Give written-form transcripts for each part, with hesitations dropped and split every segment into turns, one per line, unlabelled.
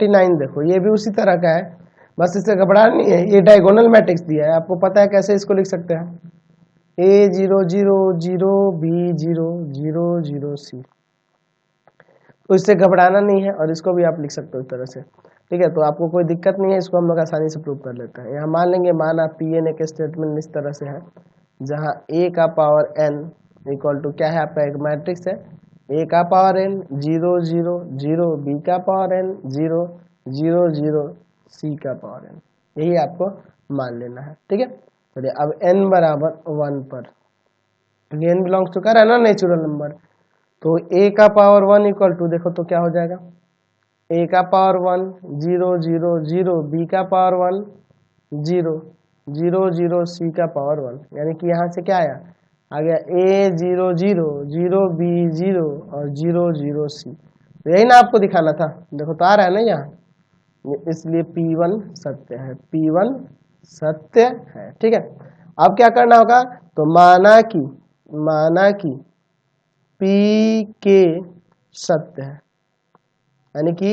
39 देखो ये भी उसी तरह का है, बस इससे घबराना नहीं है, ये डायगोनल मैट्रिक्स दिया है, आपको पता है कैसे इसको लिख सकते हैं, A00B0000C, तो इससे घबराना नहीं है और इसको भी आप लिख सकते हो इस तरह से, ठीक है। तो आपको कोई दिक्कत नहीं है, इसको हम लोग आसानी से प्रूव कर लेते हैं। यहाँ मान लेंगे, माना Pn एक स्टेटमेंट इस तरह से है जहाँ a का पावर n इक्वल टू क्या है, आपका एक मैट्रिक्स है, a का पावर n 0 0 0, b का पावर n 0 0 0, c का पावर n, यही आपको मान लेना है, ठीक है। चलिए अब n बराबर 1 पर, n बिलोंग्स टू कर है ना नेचुरल नंबर, तो a का पावर 1 इक्वल टू देखो तो क्या हो जाएगा, a का पावर 1 0 0 0, b का पावर 1 0 0 0, c का पावर 1, यानी कि यहाँ से क्या आया, आ गया A00 0B0 और 00 C, तो यही ना आपको दिखाना था, देखो तो आ रहा है ना यहाँ, इसलिए P1 सत्य है, P1 सत्य है, ठीक है। अब क्या करना होगा, तो माना कि PK सत्य है, यानी कि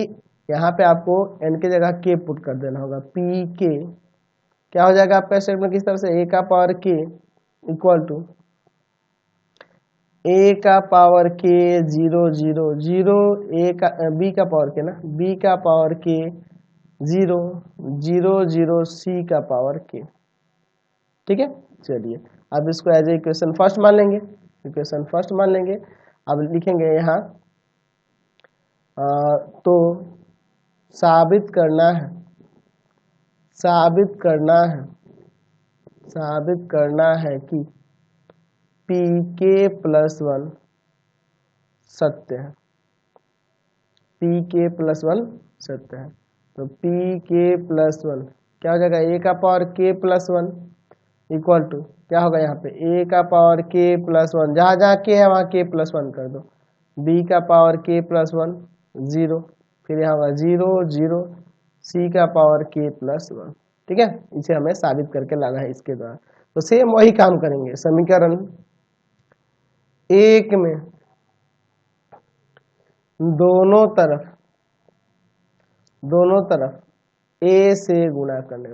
यहाँ पे आपको n की जगह k पुट कर देना होगा, PK क्या हो जाएगा आपका स्टेटमेंट किस तरह से, a का power k equal to a का पावर k 0 0 0, b का पावर k ना, b का पावर k 0 0 0, c का पावर k, ठीक है। चलिए अब इसको एज ए इक्वेशन फर्स्ट मान लेंगे, इक्वेशन फर्स्ट मान लेंगे। अब लिखेंगे यहाँ तो साबित करना है कि PK+1 सत्य है, PK+1 सत्य है, तो PK+1 क्या हो जाएगा, a का पावर k+1 इक्वल टू क्या होगा, यहाँ पे a का पावर k+1, जहाँ जहाँ k है वहाँ k+1 कर दो, b का पावर k+1 0, फिर यहाँ होगा 0 0, c का पावर k+1, ठीक है। इसे हमें साबित करके लाना है इसके द्वारा, तो सेम वही काम करेंगे। समीकरण 1 में दोनों तरफ a से गुणा करने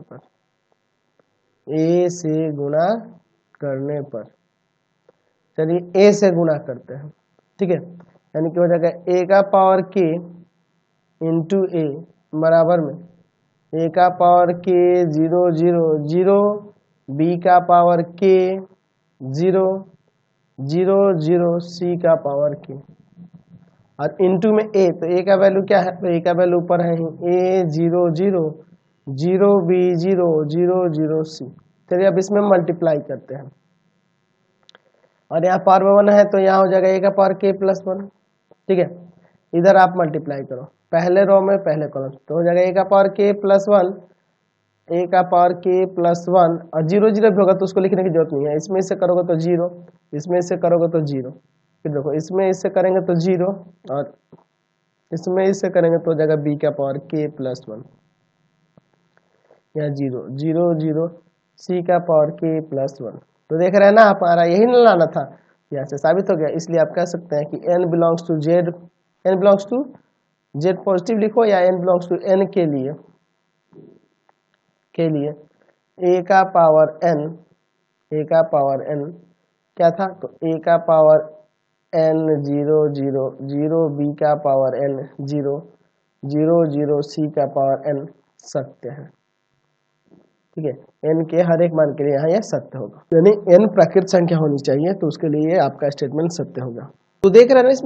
पर चलिए a से गुणा करते हैं, ठीक है, यानी कि हो जाएगा a का पावर k इंटू a बराबर में a का पावर k 0 0 0, b का पावर k 0 0 0, c का पावर k, और इंटू में a, तो a का वैल्यू क्या है, तो a का वैल्यू ऊपर है ही, A00 0B0 0 0 C। चलिए अब इसमें मल्टीप्लाई करते हैं, और यहाँ पावर में 1 है तो यहाँ हो जाएगा a का पावर k+1, ठीक है। इधर आप मल्टीप्लाई करो, पहले रो में पहले कॉलम, तो हो जाएगा a का पावर k+1, a का पावर k+1, और 0 0 भी होगा तो उसको लिखने की जरूरत नहीं है, इसमें इससे करोगे तो 0, इसमें इससे करोगे तो 0, फिर देखो इसमें इससे करेंगे तो 0, और इसमें इससे करेंगे तो हो जाएगा b का पावर k+1, या 0 0 0, c का पावर k+1, तो देख रहे हैं ना आप, हमारा यही ना लाना था, यहाँ से साबित हो गया। इसलिए आप कह सकते हैं कि n belongs to z positive लिखो, या n बिलोंग्स टू n के लिए a का पावर n क्या था, तो a का पावर n 0 0 0, b का पावर n 0 0 0, c का पावर n सत्य है, ठीक है। n के हर एक मान के लिए यहाँ यह सत्य होगा, यानी n प्राकृत संख्या होनी चाहिए, तो उसके लिए आपका स्टेटमेंट सत्य होगा। तो देख रहे हैं ना इसमें